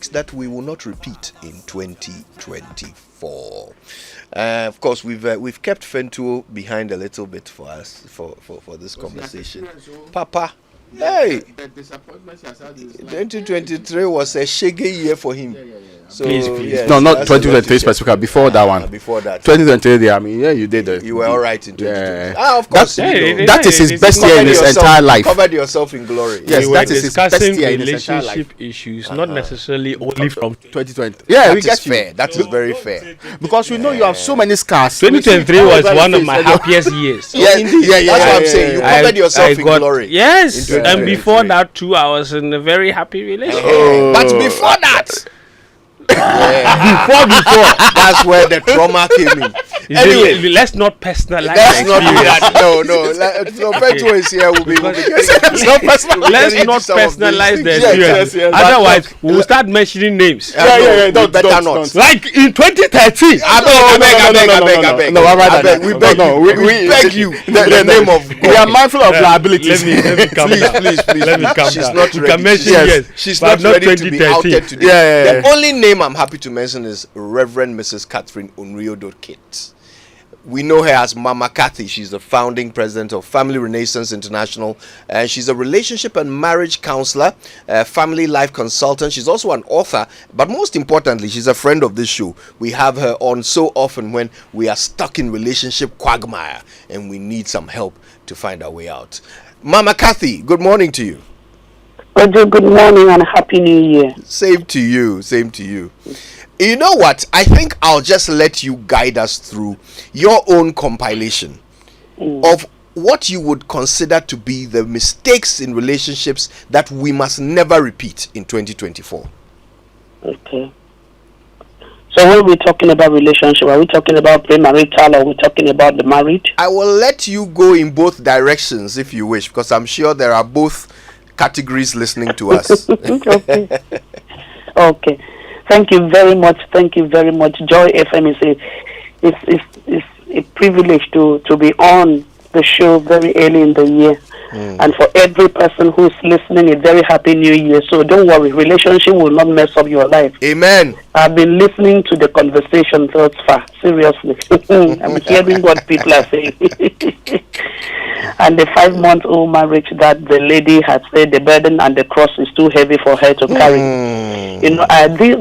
mistakes that we will not repeat in 2024. Of course, we've kept Fentuo behind a little bit for us for this conversation. Papa, hey, 2023 was a shaggy year for him. So, please. Yes, no, not 2023 specifically. Before that one. Before that. 2023. I mean, you did it. You were all right in 2023. Yeah. Of course. That is his best year in his entire life. Covered yourself in glory. Yes, we that is his best year in his entire relationship life. issues, not necessarily only from 2020. Yeah, we That is get you. fair. That is very fair. Because we know you have so many scars. 2023 was one of my happiest years. Yeah, indeed. That's what I'm saying. You covered yourself in glory. Yes, in and before that too, I was in a very happy relationship. But before that, before, that's where the trauma came in. Anyway, let's not personalize. Let's not do that. No. Petro is here. Let's not personalize the experience. Otherwise, we'll start mentioning names. Don't. Like in 2013. I beg. We beg you. The name of God. We are mindful of liabilities. Let me calm down. Please. She's not ready. She's but not ready to be outed today. The only name I'm happy to mention is Rev Mrs Catherine Onwioduokit. We know her as Mama Kathy. She's the founding president of Family Renaissance International. She's a relationship and marriage counselor, family life consultant. She's also an author, but most importantly, she's a friend of this show. We have her on so often when we are stuck in relationship quagmire and we need some help to find our way out. Mama Kathy, good morning to you. Good morning and Happy New Year. Same to you. You know what? I think I'll just let you guide us through your own compilation of what you would consider to be the mistakes in relationships that we must never repeat in 2024. Okay. So when we're talking about relationship, are we talking about premarital or are we talking about the married? I will let you go in both directions if you wish, because I'm sure there are both categories listening to us. Okay. Thank you very much. Joy FM is a privilege to be on the show very early in the year. And for every person who's listening, a very happy new year. So don't worry, relationship will not mess up your life. Amen. I've been listening to the conversation thus far. Seriously. I'm hearing what people are saying. And the 5-month-old marriage that the lady has said the burden and the cross is too heavy for her to carry. You know,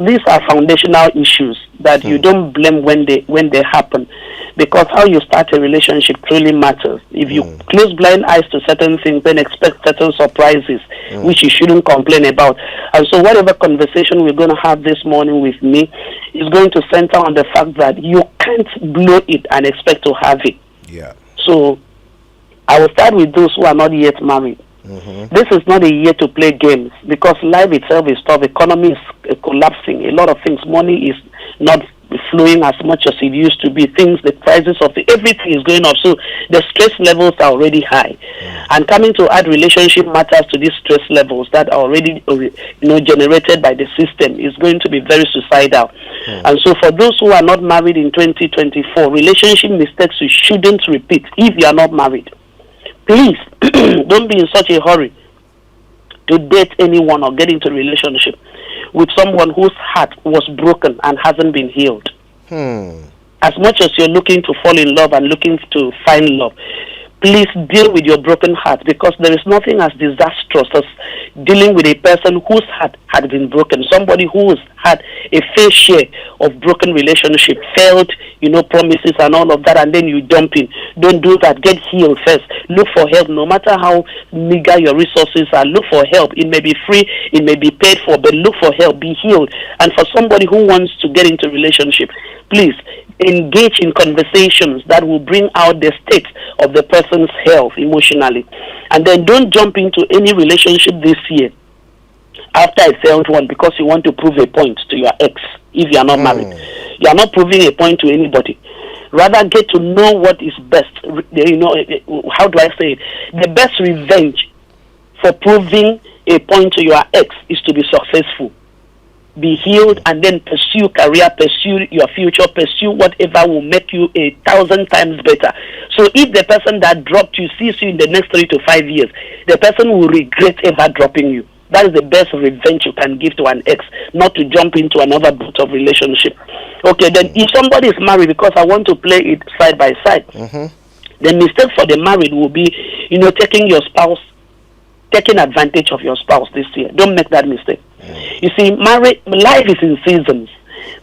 these are foundational issues that you don't blame when they happen, because how you start a relationship truly matters. If you close blind eyes to certain things, then expect certain surprises, which you shouldn't complain about. And so whatever conversation we're going to have this morning with me is going to center on the fact that you can't blow it and expect to have it. Yeah. So I will start with those who are not yet married. This is not a year to play games, because life itself is tough. Economy is collapsing. A lot of things. Money is not flowing as much as it used to be. The prices of everything is going up. So the stress levels are already high. And coming to add relationship matters to these stress levels that are already generated by the system is going to be very suicidal. And so for those who are not married in 2024, relationship mistakes you shouldn't repeat if you are not married. Please don't be in such a hurry to date anyone or get into a relationship with someone whose heart was broken and hasn't been healed. As much as you're looking to fall in love and looking to find love, please deal with your broken heart, because there is nothing as disastrous as dealing with a person whose heart had been broken, somebody who's had a fair share of broken relationship, failed, promises and all of that, and then you dump in. Don't do that. Get healed first. Look for help. No matter how meager your resources are, look for help. It may be free, it may be paid for, but look for help. Be healed. And for somebody who wants to get into a relationship, please engage in conversations that will bring out the state of the person's health emotionally. And then don't jump into any relationship this year after a failed one because you want to prove a point to your ex. If you are not married, you are not proving a point to anybody. Rather, get to know what is best. How do I say it? The best revenge for proving a point to your ex is to be successful. Be healed and then pursue career, pursue your future, pursue whatever will make you 1,000 times better. So if the person that dropped you sees you in the next 3 to 5 years, the person will regret ever dropping you. That is the best revenge you can give to an ex, not to jump into another boat of relationship. Okay, then if somebody is married, because I want to play it side by side, the mistake for the married will be, taking advantage of your spouse this year. Don't make that mistake. You see, life is in seasons.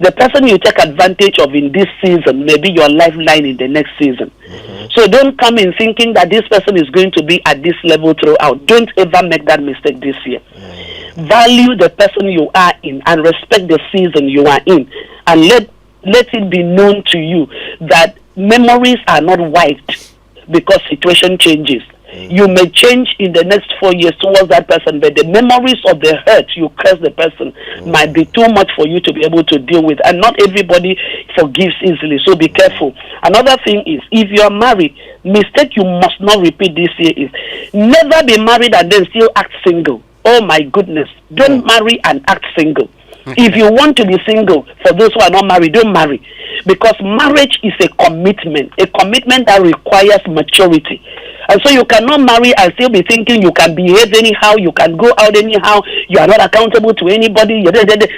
The person you take advantage of in this season may be your lifeline in the next season. So don't come in thinking that this person is going to be at this level throughout. Don't ever make that mistake this year. Value the person you are in and respect the season you are in. And let it be known to you that memories are not wiped because situation changes. You may change in the next 4 years towards that person, but the memories of the hurt you curse the person might be too much for you to be able to deal with. And not everybody forgives easily, so be careful. Another thing is, if you are married, mistake you must not repeat this year is never be married and then still act single. Oh my goodness. Don't marry and act single. If you want to be single, for those who are not married, don't marry. Because marriage is a commitment that requires maturity. And so you cannot marry and still be thinking you can behave anyhow, you can go out anyhow, you are not accountable to anybody.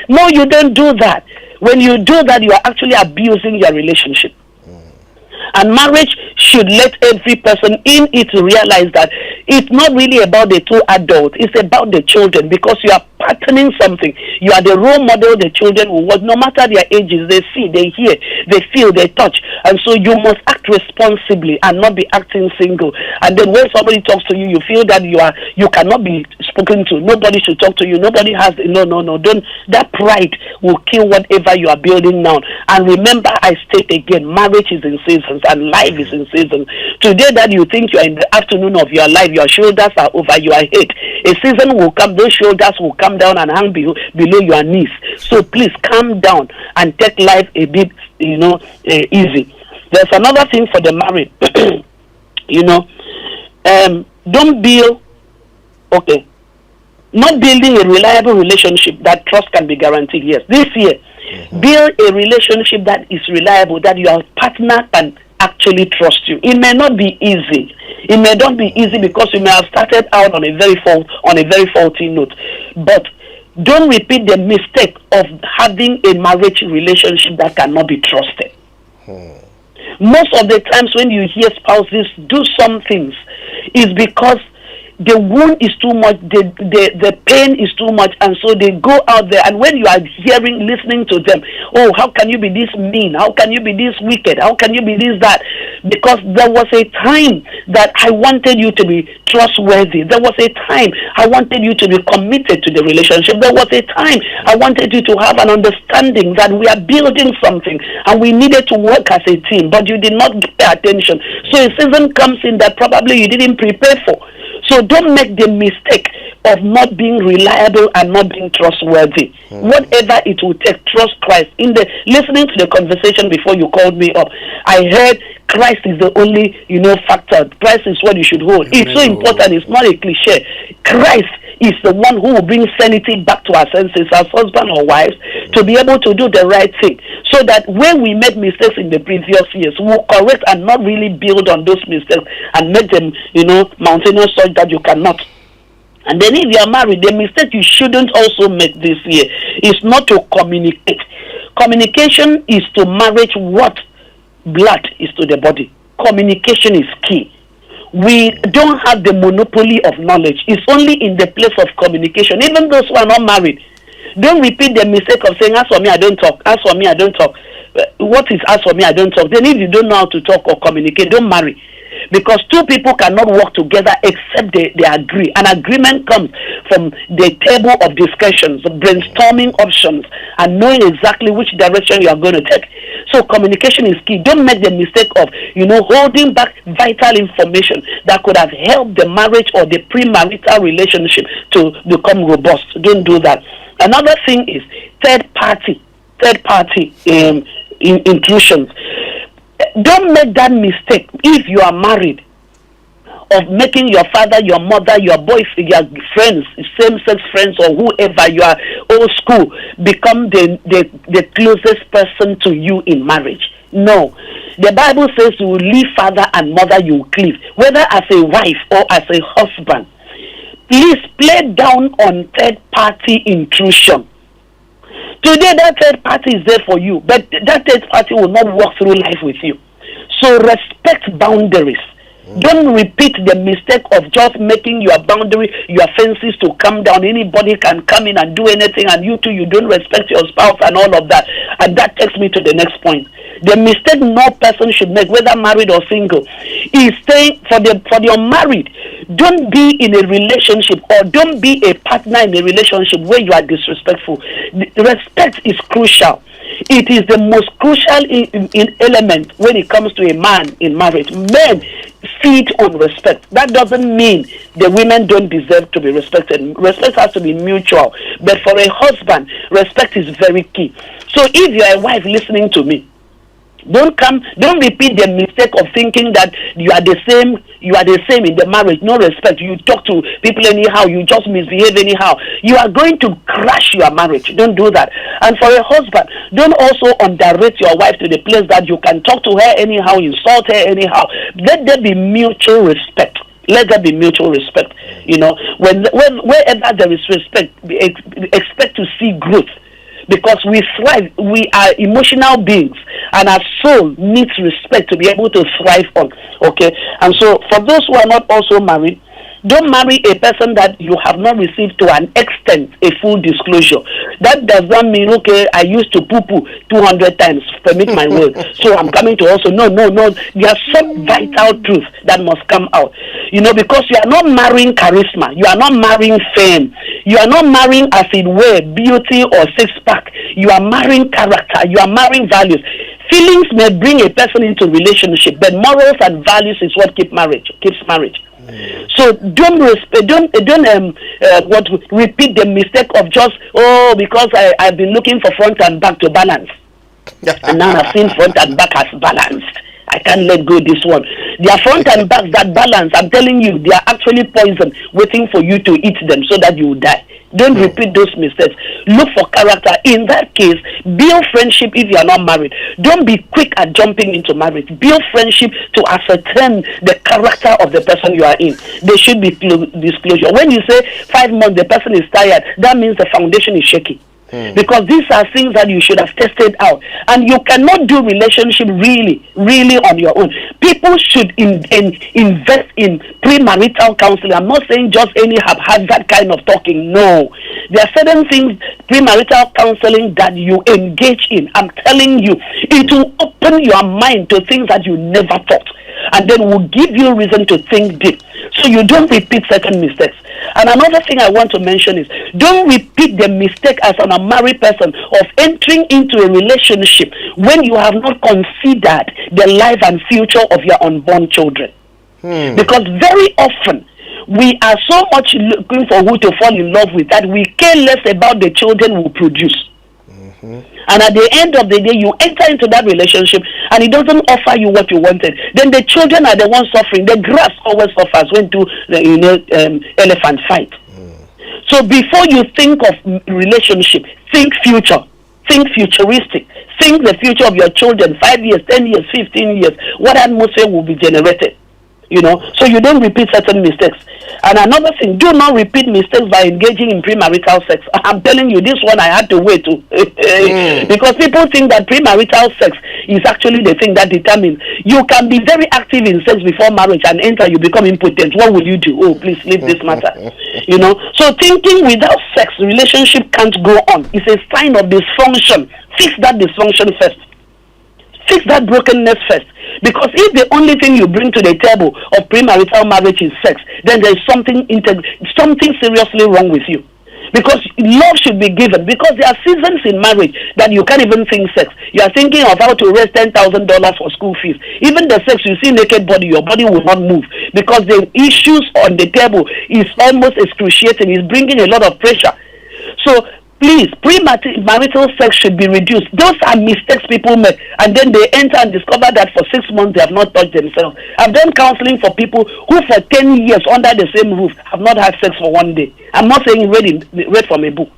No, you don't do that. When you do that, you are actually abusing your relationship. And marriage should let every person in it realize that it's not really about the two adults, it's about the children, because you are patterning something. You are the role model the children will watch, no matter their ages. They see, they hear, they feel, they touch. And so you must act responsibly and not be acting single. And then when somebody talks to you, you feel that you cannot be spoken to. Nobody should talk to you. Nobody has no. Don't. That pride will kill whatever you are building now. And remember, I state again, marriage is in seasons and life is in seasons. Today that you think you are in the afternoon of your life, your shoulders are over your head. A season will come, those shoulders will come down and hang below your knees. So please calm down and take life a bit, easy. There's another thing for the married. Don't build, not building a reliable relationship that trust can be guaranteed. Yes, this year, build a relationship that is reliable, that your partner can actually trust you. It may not be easy. It may not be easy because you may have started out on a very faulty note. But don't repeat the mistake of having a marriage relationship that cannot be trusted. Most of the times when you hear spouses do some things, it's because the wound is too much, the pain is too much, and so they go out there, and when you are listening to them, oh, how can you be this mean? How can you be this wicked? How can you be this, that? Because there was a time that I wanted you to be trustworthy. There was a time I wanted you to be committed to the relationship. There was a time I wanted you to have an understanding that we are building something, and we needed to work as a team, but you did not pay attention. So a season comes in that probably you didn't prepare for. So don't make the mistake of not being reliable and not being trustworthy. Whatever it will take, trust Christ. Listening to the conversation before you called me up, I heard Christ is the only, factor. Christ is what you should hold. It's so important. It's not a cliche. Christ is the one who will bring sanity back to our senses as husband or wives to be able to do the right thing. So that when we made mistakes in the previous years, we'll correct and not really build on those mistakes and make them, mountainous such that you cannot. And then if you are married, the mistake you shouldn't also make this year is not to communicate. Communication is to marriage what blood is to the body. Communication is key. We don't have the monopoly of knowledge. It's only in the place of communication. Even those who are not married, don't repeat the mistake of saying, as for me, I don't talk. As for me, I don't talk. What is as for me, I don't talk? Then if you don't know how to talk or communicate, don't marry. Because two people cannot work together except they agree. An agreement comes from the table of discussions, brainstorming options, and knowing exactly which direction you are going to take. So communication is key. Don't make the mistake of, holding back vital information that could have helped the marriage or the premarital relationship to become robust. Don't do that. Another thing is third party intrusions. Don't make that mistake if you are married of making your father, your mother, your boyfriend, your friends, same-sex friends, or whoever you are, old school, become the closest person to you in marriage. No. The Bible says you will leave father and mother, you will cleave. Whether as a wife or as a husband, please play down on third-party intrusion. Today, that third party is there for you, but that third party will not walk through life with you. So respect boundaries. Don't repeat the mistake of just making your boundary, your fences to come down. Anybody can come in and do anything, and you too, you don't respect your spouse and all of that. And that takes me to the next point. The mistake no person should make, whether married or single, is saying for the unmarried, don't be in a relationship or don't be a partner in a relationship where you are disrespectful. Respect is crucial. It is the most crucial in element when it comes to a man in marriage. Men feed on respect. That doesn't mean the women don't deserve to be respected. Respect has to be mutual. But for a husband, respect is very key. So if you're a wife listening to me, don't repeat the mistake of thinking that you are the same in the marriage. No respect. You talk to people anyhow, you just misbehave anyhow. You are going to crash your marriage. Don't do that. And for a husband, don't also underrate your wife to the place that you can talk to her anyhow, insult her anyhow. Let there be mutual respect. Let there be mutual respect. You know, wherever there is respect, expect to see growth. Because we thrive, we are emotional beings, and our soul needs respect to be able to thrive on. Okay, and so for those who are not also married, don't marry a person that you have not received to an extent a full disclosure. That does not mean, okay, I used to poo-poo 200 times, permit my word, so I'm coming to also, no. There are some vital truth that must come out. You know, because you are not marrying charisma, you are not marrying fame, you are not marrying, as it were, beauty or six-pack. You are marrying character, you are marrying values. Feelings may bring a person into relationship, but morals and values is what keeps marriage. So don't repeat the mistake of just, because I've been looking for front and back to balance, and now I've seen front and back as balanced. I can't let go this one. Their front and back that balance, I'm telling you, they are actually poison waiting for you to eat them so that you will die. Don't repeat those mistakes. Look for character. In that case, build friendship if you are not married. Don't be quick at jumping into marriage. Build friendship to ascertain the character of the person you are in. There should be disclosure. When you say 5 months, the person is tired, that means the foundation is shaky. Because these are things that you should have tested out, and you cannot do relationship really on your own. People should invest in premarital counseling. I'm not saying just any haphazard kind of talking. No, there are certain things, premarital counseling, that you engage in. I'm telling you, it will open your mind to things that you never thought, and then will give you reason to think deep, so you don't repeat certain mistakes. And another thing I want to mention is, don't repeat the mistake as an unmarried person of entering into a relationship when you have not considered the life and future of your unborn children. Because very often we are so much looking for who to fall in love with that we care less about the children we produce. And at the end of the day, you enter into that relationship and it doesn't offer you what you wanted. Then the children are the ones suffering. The grass always suffers when two elephant fight. So before you think of relationship, think future. Think futuristic. Think the future of your children, 5 years, 10 years, 15 years. What atmosphere will be generated? You know, so you don't repeat certain mistakes. And another thing, do not repeat mistakes by engaging in premarital sex. I'm telling you, this one I had to wait to. Because people think that premarital sex is actually the thing that determines. You can be very active in sex before marriage and enter, you become impotent. What will you do? Oh, please leave this matter. You know, so thinking without sex, relationship can't go on. It's a sign of dysfunction. Fix that dysfunction first. Fix that brokenness first. Because if the only thing you bring to the table of premarital marriage is sex, then there is something seriously wrong with you. Because love should be given. Because there are seasons in marriage that you can't even think sex. You are thinking of how to raise $10,000 for school fees. Even the sex, you see naked body, your body will not move. Because the issues on the table is almost excruciating. It's bringing a lot of pressure. So please, premarital sex should be reduced. Those are mistakes people make, and then they enter and discover that for 6 months they have not touched themselves. I've done counseling for people who for 10 years under the same roof have not had sex for 1 day. I'm not saying read from a book.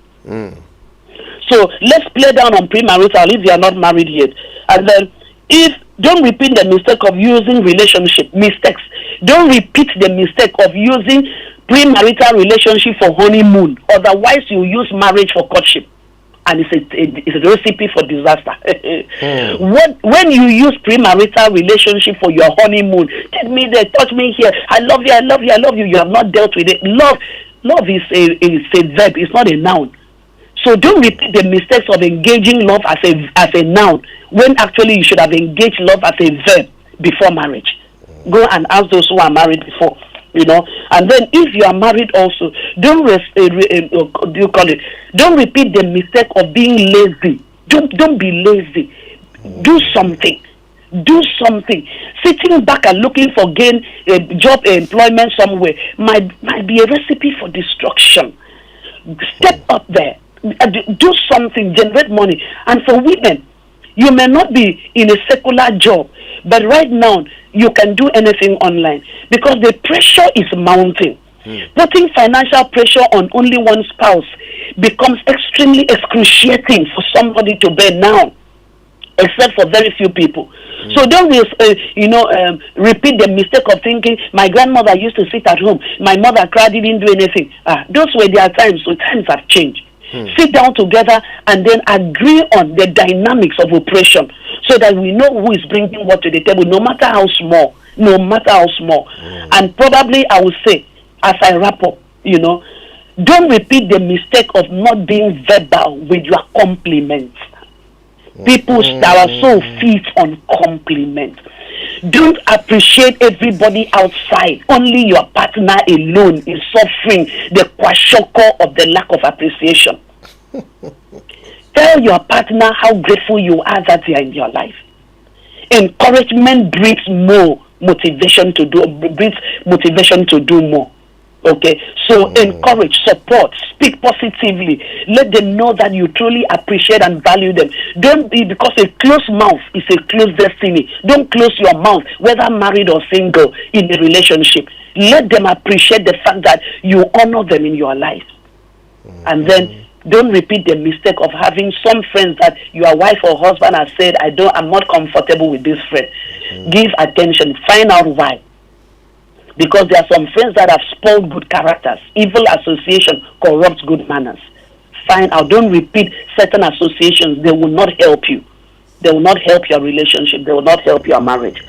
So let's play down on premarital if you are not married yet. And then if Don't repeat the mistake of using relationship mistakes. Don't repeat the mistake of using premarital relationship for honeymoon. Otherwise, you use marriage for courtship, and it's a recipe for disaster. When you use premarital relationship for your honeymoon, take me there, touch me here, I love you, I love you, I love you. You have not dealt with it. Love is a verb. It's not a noun. So don't repeat the mistakes of engaging love as a noun, when actually you should have engaged love as a verb before marriage. Go and ask those who are married before, And then if you are married also, don't don't repeat the mistake of being lazy. Don't be lazy. Do something. Sitting back and looking for job employment somewhere might be a recipe for destruction. Step up there. Do something, generate money. And for women, you may not be in a secular job, but right now you can do anything online because the pressure is mounting. Putting financial pressure on only one spouse becomes extremely excruciating for somebody to bear now, except for very few people. So don't repeat the mistake of thinking my grandmother used to sit at home, my mother cried, didn't do anything. Those were their times, so times have changed. Sit down together and then agree on the dynamics of oppression so that we know who is bringing what to the table, no matter how small. And probably I will say, as I wrap up, don't repeat the mistake of not being verbal with your compliments. People that are so feet on compliments. Don't appreciate everybody outside. Only your partner alone is suffering the kwashoko of the lack of appreciation. Tell your partner how grateful you are that they are in your life. Encouragement breeds motivation to do more. Okay, so encourage, support, speak positively. Let them know that you truly appreciate and value them. Don't be, because a closed mouth is a closed destiny. Don't close your mouth, whether married or single, in a relationship. Let them appreciate the fact that you honor them in your life. And then don't repeat the mistake of having some friends that your wife or husband has said, I'm not comfortable with this friend. Give attention, find out why. Because there are some friends that have spoiled good characters. Evil association corrupts good manners. Find out. Don't repeat certain associations. They will not help you. They will not help your relationship. They will not help your marriage.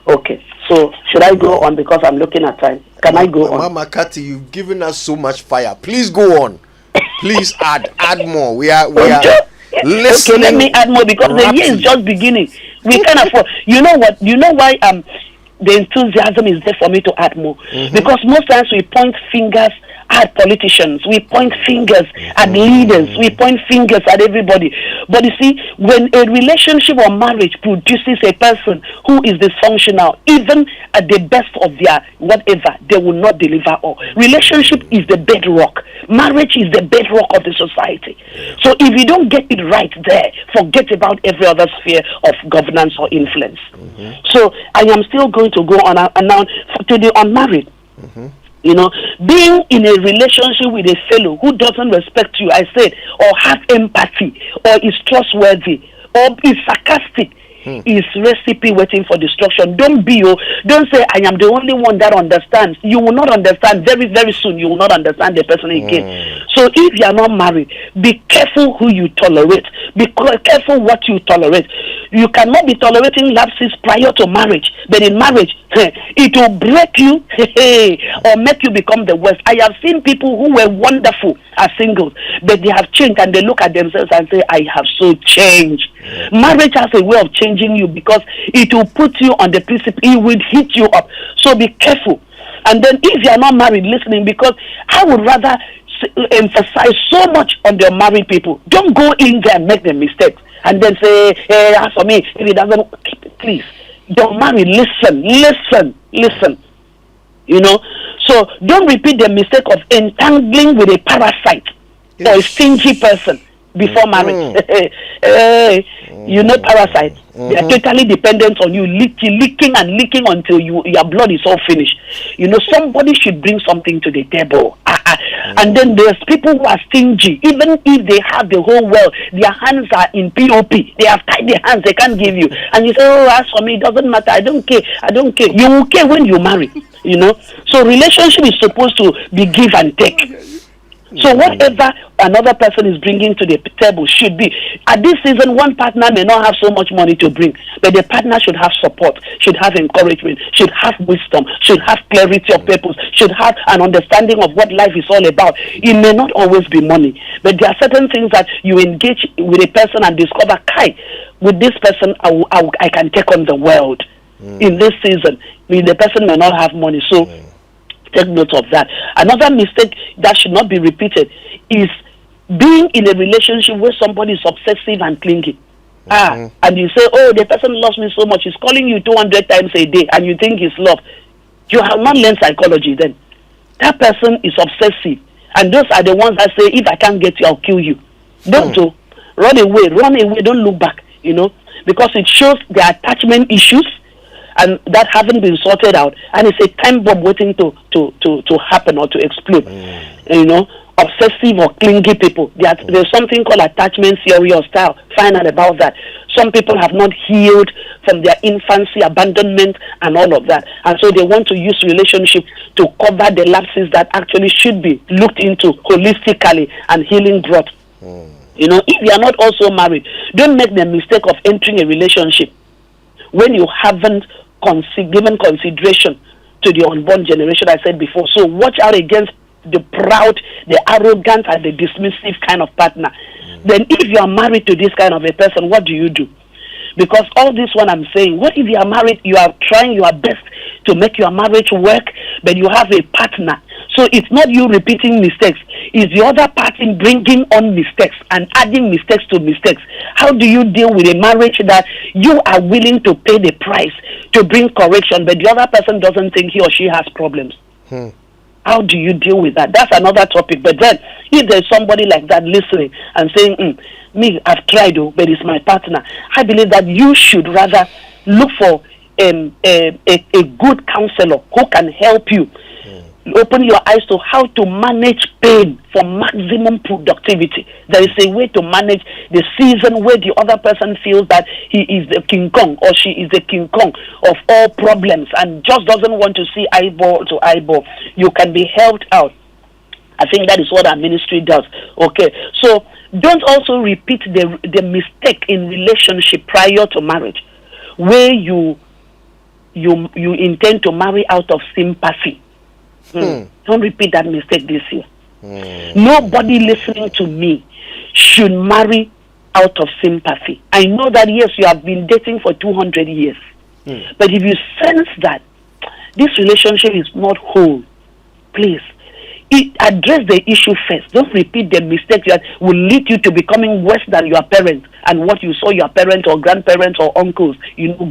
Okay. So should I go on because I'm looking at time? Can I go on? Mama Cathy, you've given us so much fire. Please go on. Please add more. We are listening. Okay, let me add more because the year is just beginning. We can afford. You know what? You know why the enthusiasm is there for me to add more. Because most times we point fingers at politicians, we point fingers at leaders, we point fingers at everybody. But you see, when a relationship or marriage produces a person who is dysfunctional, even at the best of their whatever, they will not deliver all. Relationship is the bedrock. Marriage is the bedrock of the society. So if you don't get it right there, forget about every other sphere of governance or influence. So I am still going to go on and now to the unmarried. Being in a relationship with a fellow who doesn't respect you, I said, or have empathy, or is trustworthy, or is sarcastic, is recipe waiting for destruction. Don't say, I am the only one that understands. You will not understand. Very, very soon, you will not understand the person again. So if you are not married, be careful who you tolerate. Be careful what you tolerate. You cannot be tolerating lapses prior to marriage. But in marriage, it will break you or make you become the worst. I have seen people who were wonderful as singles, but they have changed and they look at themselves and say, I have so changed. Marriage has a way of changing you because it will put you on the principle, it will hit you up. So be careful. And then if you are not married, listening, because I would rather emphasize so much on the married people. Don't go in there and make the mistakes and then say, hey, as for me, if it doesn't, please, don't marry, listen. So don't repeat the mistake of entangling with a parasite or a stingy person. before marriage. You know, parasites. They are totally dependent on you, leaking until your blood is all finished. You know, somebody should bring something to the table. And then there's people who are stingy. Even if they have the whole world, their hands are in POP. They have tied their hands, they can't give you. And you say, oh, as for me, it doesn't matter. I don't care. You will care when you marry. You know, so relationship is supposed to be give and take. So whatever another person is bringing to the table should be. At this season, one partner may not have so much money to bring, but the partner should have support, should have encouragement, should have wisdom, should have clarity of purpose, should have an understanding of what life is all about. It may not always be money, but there are certain things that you engage with a person and discover, Kai, with this person, I can take on the world. In this season, the person may not have money, so take note of that. Another mistake that should not be repeated is being in a relationship where somebody is obsessive and clingy. And you say, oh, the person loves me so much, he's calling you 200 times a day, and you think it's love. You have not learned psychology then. That person is obsessive, and those are the ones that say, if I can't get you, I'll kill you. Don't do. Run away, don't look back, you know, because it shows the attachment issues and that haven't been sorted out, and it's a time bomb waiting to happen or to explode. You know, obsessive or clingy people. There's something called attachment theory or style. Find out about that. Some people have not healed from their infancy, abandonment, and all of that, and so they want to use relationship to cover the lapses that actually should be looked into holistically and healing growth. You know, if you are not also married, don't make the mistake of entering a relationship when you haven't given consideration to the unborn generation, I said before. So watch out against the proud, the arrogant, and the dismissive kind of partner. Then if you are married to this kind of a person, what do you do? Because all this one I'm saying, what if you are married, you are trying your best to make your marriage work, but you have a partner. So it's not you repeating mistakes, it's the other party bringing on mistakes and adding mistakes to mistakes. How do you deal with a marriage that you are willing to pay the price to bring correction, but the other person doesn't think he or she has problems? How do you deal with that? That's another topic. But then, if there's somebody like that listening and saying, me, I've tried, but it's my partner, I believe that you should rather look for a good counselor who can help you open your eyes to how to manage pain for maximum productivity. There is a way to manage the season where the other person feels that he is the King Kong or she is the King Kong of all problems and just doesn't want to see eyeball to eyeball. You can be helped out. I think that is what our ministry does. Okay, so don't also repeat the mistake in relationship prior to marriage, where you intend to marry out of sympathy. Don't repeat that mistake this year. Nobody listening to me should marry out of sympathy. I know that, yes, you have been dating for 200 years. But if you sense that this relationship is not whole, please, address the issue first. Don't repeat the mistake that will lead you to becoming worse than your parents and what you saw your parents or grandparents or uncles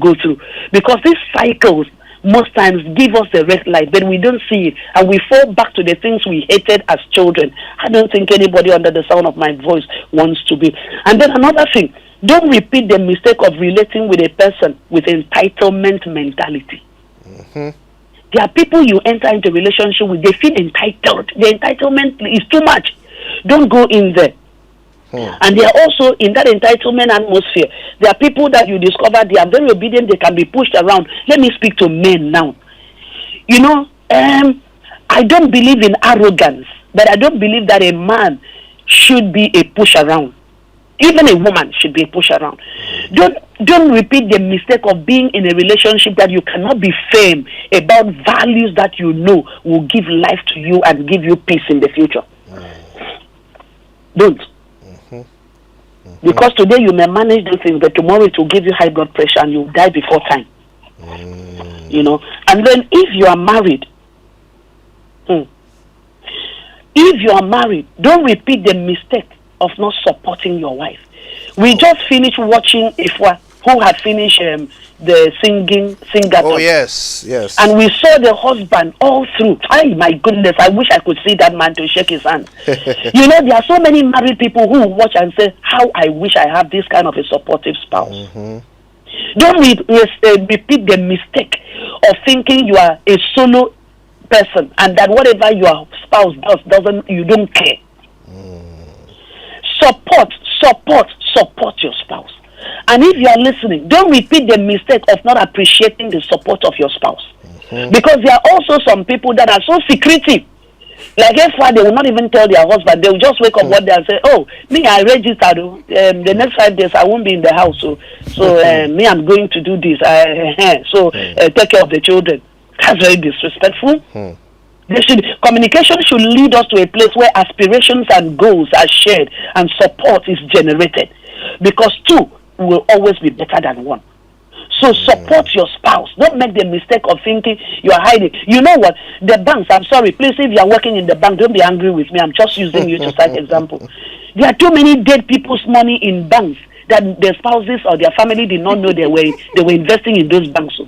go through. Because these cycles most times give us the red light, but we don't see it, and we fall back to the things we hated as children. I don't think anybody under the sound of my voice wants to be. And then another thing, don't repeat the mistake of relating with a person with entitlement mentality. There are people you enter into a relationship with, they feel entitled. The entitlement is too much. Don't go in there. And they are also in that entitlement atmosphere. There are people that you discover they are very obedient, they can be pushed around. Let me speak to men now. You know, I don't believe in arrogance, but I don't believe that a man should be a push around. Even a woman should be a push around. Don't repeat the mistake of being in a relationship that you cannot be firm about values that you know will give life to you and give you peace in the future. Don't. Because today you may manage those things, but tomorrow it will give you high blood pressure and you'll die before time. You know. And then if you are married, don't repeat the mistake of not supporting your wife. We just finished watching Ifwa who had finished the singer. Oh yes. And we saw the husband all through. My goodness, I wish I could see that man to shake his hand. You know, there are so many married people who watch and say, how I wish I have this kind of a supportive spouse. Don't repeat the mistake of thinking you are a solo person and that whatever your spouse does, you don't care. Support your spouse. And if you are listening, don't repeat the mistake of not appreciating the support of your spouse. Because there are also some people that are so secretive. Like if they will not even tell their husband, they will just wake up one day and say, oh, me, I registered. The next 5 days I won't be in the house. So me, I'm going to do this. Take care of the children. That's very disrespectful. Communication should lead us to a place where aspirations and goals are shared and support is generated. Because two will always be better than one. So support your spouse. Don't make the mistake of thinking you are hiding. You know what? The banks, I'm sorry, please, if you are working in the bank, don't be angry with me. I'm just using you to cite example. There are too many dead people's money in banks that their spouses or their family did not know they were investing in those banks.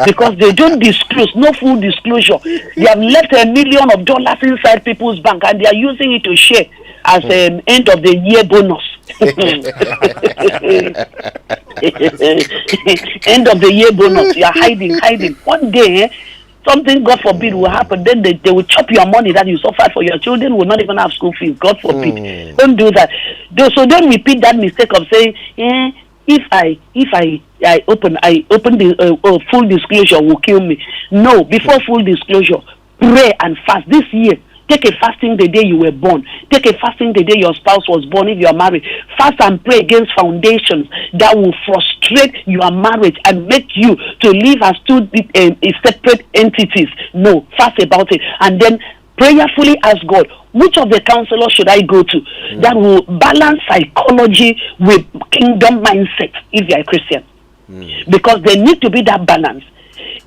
Because they don't disclose, no full disclosure. They have left $1 million inside people's bank and they are using it to share as end of the year bonus. End of the year bonus. You are hiding. One day, something, God forbid, will happen. Then they will chop your money that you suffered for. Your children will not even have school fees. God forbid. Don't do that. So don't repeat that mistake of saying, if I open the full disclosure will kill me. No, before full disclosure, pray and fast this year. Take a fasting the day you were born. Take a fasting the day your spouse was born if you are married. Fast and pray against foundations that will frustrate your marriage and make you to live as two separate entities. No, fast about it. And then prayerfully ask God, which of the counselors should I go to that will balance psychology with kingdom mindset if you are a Christian? Because there need to be that balance.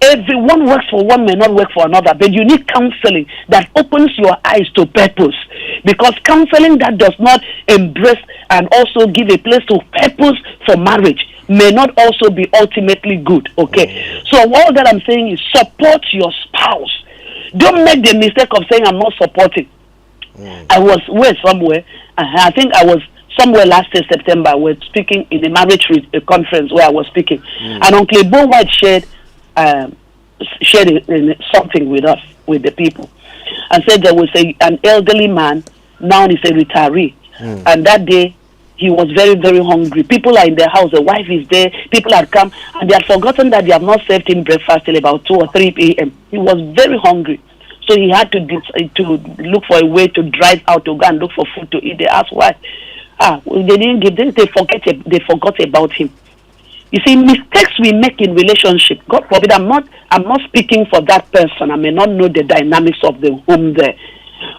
Everyone works for one, may not work for another, but you need counseling that opens your eyes to purpose. Because counseling that does not embrace and also give a place to purpose for marriage may not also be ultimately good. Okay, so all that I'm saying is support your spouse. Don't make the mistake of saying I'm not supporting. I was somewhere. I think I was somewhere last year, September. We're speaking in a marriage conference where I was speaking, and Uncle Bo White shared something with us, with the people, and said there was an elderly man, now he's a retiree, and that day he was very, very hungry. People are in the house, the wife is there, people had come, and they had forgotten that they have not served him breakfast till about 2 or 3 p.m. He was very hungry, so he had to look for a way to drive out to go and look for food to eat. They asked why. They didn't give this, they forgot about him. You see, mistakes we make in relationship, God forbid, I'm not speaking for that person. I may not know the dynamics of the home there.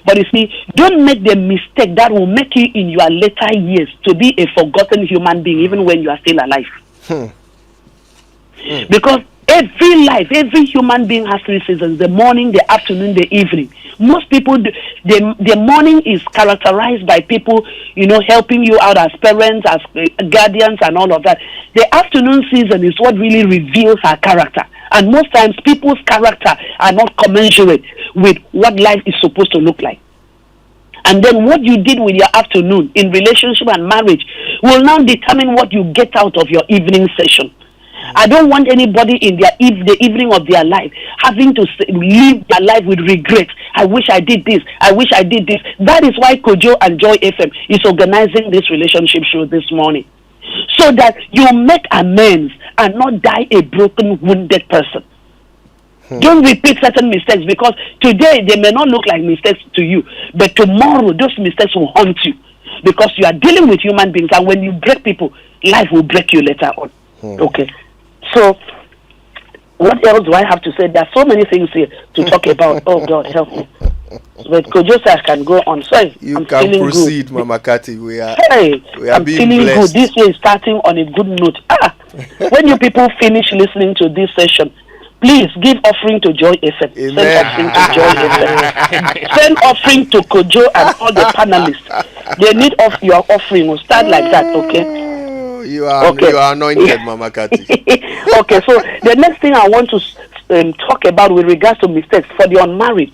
But you see, don't make the mistake that will make you in your later years to be a forgotten human being even when you are still alive. Because every human being has 3 seasons: the morning, the afternoon, the evening. Most people, the morning is characterized by people, helping you out as parents, as guardians, and all of that. The afternoon season is what really reveals our character. And most times, people's character are not commensurate with what life is supposed to look like. And then what you did with your afternoon in relationship and marriage will now determine what you get out of your evening session. I don't want anybody in the evening of their life having to live their life with regret. I wish I did this. I wish I did this. That is why Kojo and Joy FM is organizing this relationship show this morning, so that you make amends and not die a broken, wounded person. Don't repeat certain mistakes, because today they may not look like mistakes to you, but tomorrow those mistakes will haunt you, because you are dealing with human beings, and when you break people, life will break you later on. Okay. So, what else do I have to say? There are so many things here to talk about. Oh, God, help me. But Kojo can go on. Sorry, I'm can proceed, good. Mama Kati. We are I'm being feeling blessed. Good. This year is starting on a good note. When you people finish listening to this session, please give offering to Joy FM. Amen. Send offering to Joy FM. Send offering to Kojo and all the panelists. They need your offering. We'll start like that, okay? You are anointed, Mama Cathy. Okay, so the next thing I want to talk about with regards to mistakes for the unmarried.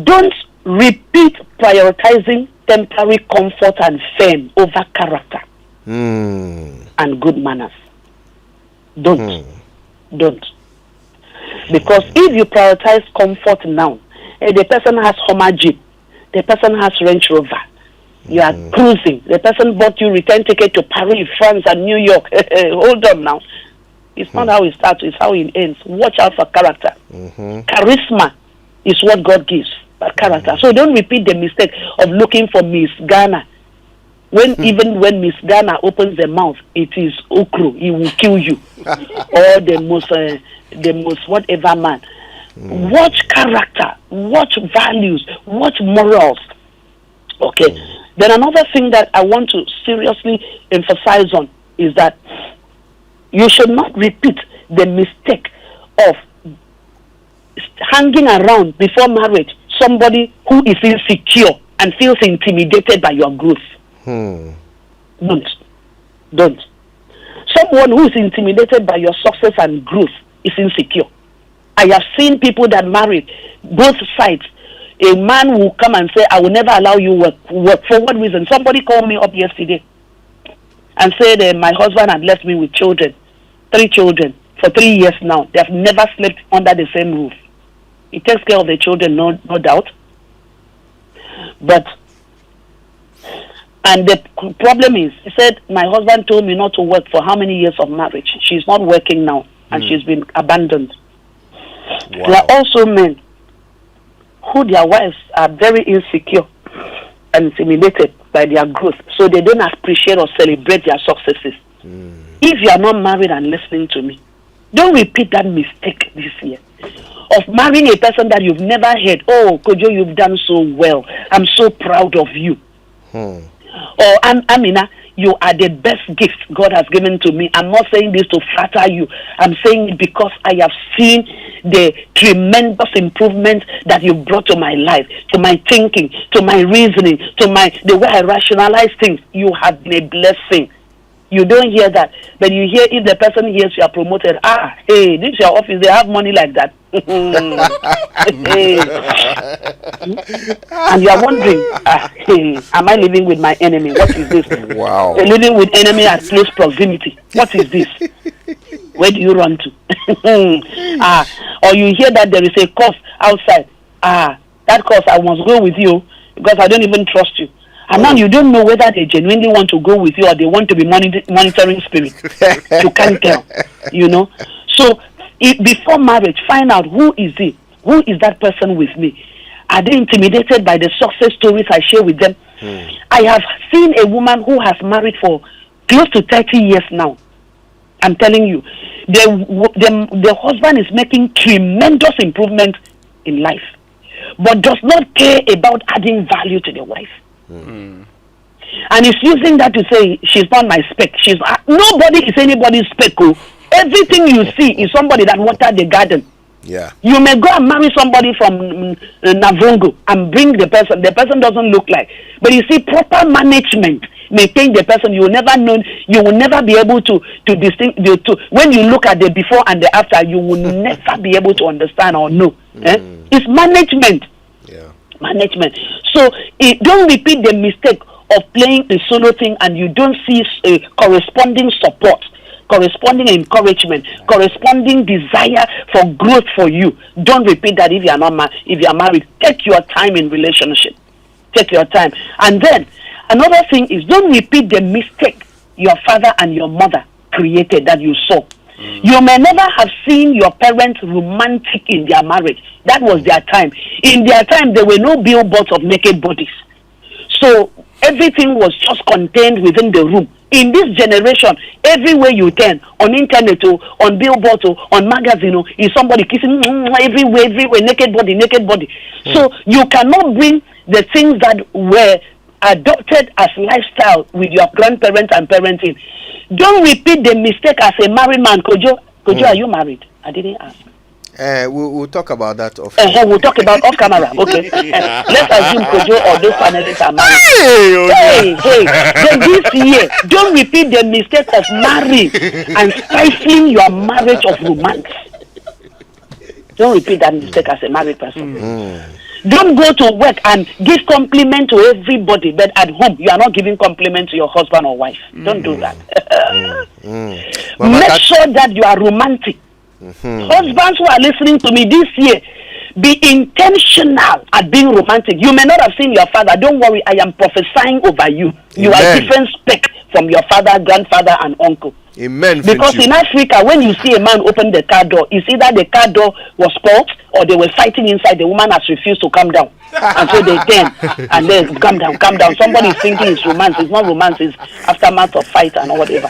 Don't repeat prioritizing temporary comfort and fame over character and good manners. Don't. Because if you prioritize comfort now, the person has Hummer Jeep, the person has Range Rover, you are cruising, the person bought you return ticket to Paris, France and New York. Hold on now. It's not how it starts, it's how it ends. Watch out for character. Charisma is what God gives, but character. So don't repeat the mistake of looking for Miss Ghana. Even when Miss Ghana opens the mouth, it is okro, he will kill you. Or the most whatever man. Watch character, watch values, watch morals. Okay. Then another thing that I want to seriously emphasize on is that you should not repeat the mistake of hanging around before marriage somebody who is insecure and feels intimidated by your growth. Don't. Someone who is intimidated by your success and growth is insecure. I have seen people that married both sides. A man will come and say, I will never allow you work. For what reason? Somebody called me up yesterday and said my husband had left me with children, 3 children, for 3 years now. They have never slept under the same roof. He takes care of the children, no doubt. And the problem is, he said, my husband told me not to work for how many years of marriage? She's not working now, and she's been abandoned. Wow. There are also men who their wives are very insecure and intimidated by their growth, so they don't appreciate or celebrate their successes. If you are not married and listening to me, don't repeat that mistake this year of marrying a person that you've never heard. Oh, Kojo, you've done so well. I'm so proud of you. Or Amina, you are the best gift God has given to me. I'm not saying this to flatter you. I'm saying it because I have seen the tremendous improvement that you brought to my life, to my thinking, to my reasoning, to the way I rationalize things. You have been a blessing. You don't hear that, but you hear if the person hears you are promoted. Hey, this is your office. They have money like that. And you are wondering, hey, am I living with my enemy? What is this? Wow. Living with enemy at close proximity. What is this? Where do you run to? Or you hear that there is a course outside. That course I must go with you because I don't even trust you. And now you don't know whether they genuinely want to go with you or they want to be monitoring spirit. You can't tell, So before marriage, find out who is he? Who is that person with me? Are they intimidated by the success stories I share with them? I have seen a woman who has married for close to 30 years now. I'm telling you, the husband is making tremendous improvement in life, but does not care about adding value to the wife. And he's using that to say she's not my spec. Nobody is anybody's spec. Everything you see is somebody that watered the garden. Yeah. You may go and marry somebody from Navongo and bring the person. The person doesn't look like. But you see, proper management maintain the person. You will never know. You will never be able to distinguish. When you look at the before and the after, you will never be able to understand or know. It's management. Yeah. Management. So don't repeat the mistake of playing the solo thing and you don't see corresponding support, corresponding encouragement, corresponding desire for growth for you. Don't repeat that if you are not if you are married. Take your time in relationship. Take your time. And then another thing is, don't repeat the mistake your father and your mother created that you saw. You may never have seen your parents romantic in their marriage. That was their time. In their time, there were no billboards of naked bodies. So everything was just contained within the room. In this generation, everywhere you turn, on internet, on billboard, on magazine, is somebody kissing everywhere, naked body. So you cannot bring the things that were adopted as lifestyle with your grandparents and parenting. Don't repeat the mistake as a married man. Kojo, are you married? I didn't ask. We'll talk about that off. We'll talk about off camera. Okay. Let's assume Kojo or those panelists are married. Hey. Then this year, don't repeat the mistake of marrying and stifling your marriage of romance. Don't repeat that mistake as a married person. Don't go to work and give compliment to everybody, but at home you are not giving compliment to your husband or wife. Don't do that. Make sure that you are romantic. Husbands who are listening to me this year, be intentional at being romantic. You may not have seen your father. Don't worry, I am prophesying over you. You are different spec from your father, grandfather, and uncle. Amen. Because in Africa, when you see a man open the car door, it's either the car door was spoiled or they were fighting inside. The woman has refused to come down. And so they turn and then come down. Somebody is thinking it's romance. It's not romance, it's aftermath of fight and whatever.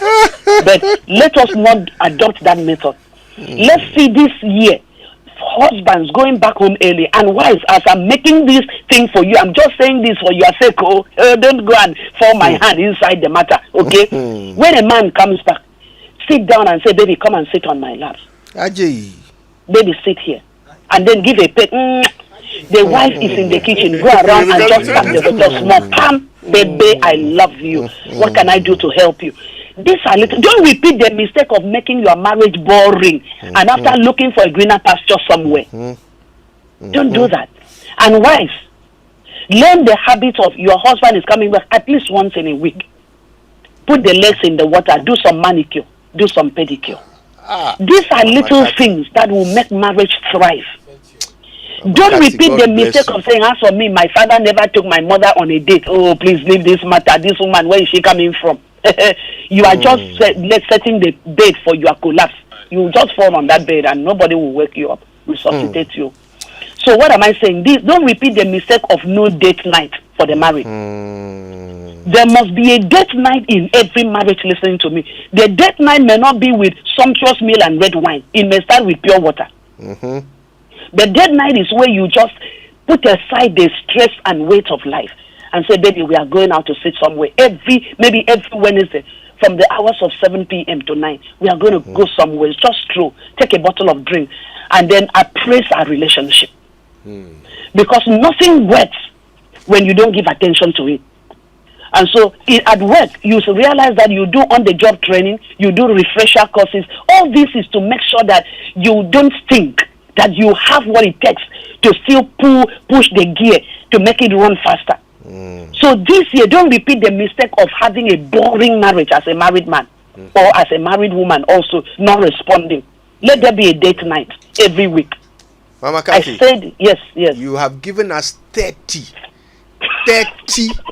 But let us not adopt that method. Let's see this year, husbands going back home early, and wives, as I'm making this thing for you, I'm just saying this for your sake. Don't go and fall my hand inside the matter, okay? When a man comes back, sit down and say, baby, come and sit on my lap. Baby, sit here. And then give a pet. The wife is in the kitchen. Go around and just tap the bottle small. Pam, baby, I love you. What can I do to help you? These are little. Don't repeat the mistake of making your marriage boring and after looking for a greener pasture somewhere. Don't do that. And wives, learn the habit of your husband is coming back at least once in a week. Put the legs in the water. Do some manicure. Do some pedicure. These are little things that will make marriage thrive. Don't repeat the mistake of saying, as for me, my father never took my mother on a date. Oh, please leave this matter. This woman, where is she coming from? You are just setting the bed for your collapse. You will just fall on that bed and nobody will wake you up, resuscitate you. So what am I saying? Don't repeat the mistake of no date night for the married. There must be a date night in every marriage, listening to me. The date night may not be with sumptuous meal and red wine. It may start with pure water. The date night is where you just put aside the stress and weight of life and say, baby, we are going out to sit somewhere. Maybe every Wednesday, from the hours of 7 p.m. to 9, we are going to go somewhere. Just stroll, take a bottle of drink, and then appraise our relationship. Because nothing works when you don't give attention to it. And so at work, you realize that you do on-the-job training, you do refresher courses. All this is to make sure that you don't think that you have what it takes to still push the gear to make it run faster. So this year, don't repeat the mistake of having a boring marriage as a married man or as a married woman also not responding. Let there be a date night every week. Mama Kathy, I said, yes. You have given us 30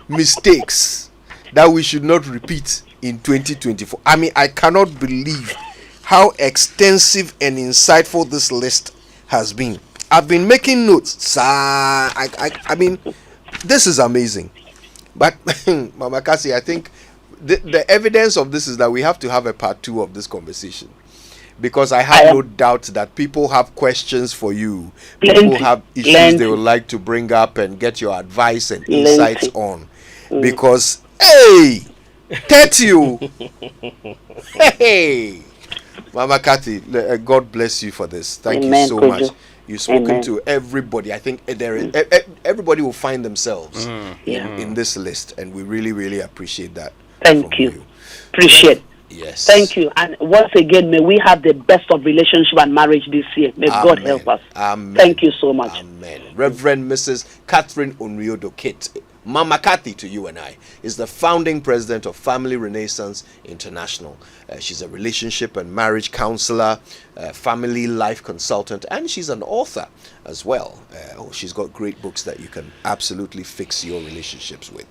mistakes that we should not repeat in 2024. I mean, I cannot believe how extensive and insightful this list has been. I've been making notes. I mean, this is amazing. But Mama Kasi, I think the evidence of this is that we have to have a part 2 of this conversation, because I have no doubt that people have questions for you. People have issues they would like to bring up and get your advice and insights on. Because, hey, 30, hey, Mama Kathy, God bless you for this. Thank you so much. You've spoken to everybody. I think everybody will find themselves in this list, and we really, really appreciate that. Thank you. Appreciate. Yes. Thank you. And once again, may we have the best of relationship and marriage this year. May God help us. Amen. Thank you so much. Amen. Reverend Mrs Catherine Onwioduokit, Mama Kathy to you and I, is the founding president of Family Renaissance International. She's a relationship and marriage counselor, family life consultant, and she's an author as well. She's got great books that you can absolutely fix your relationships with.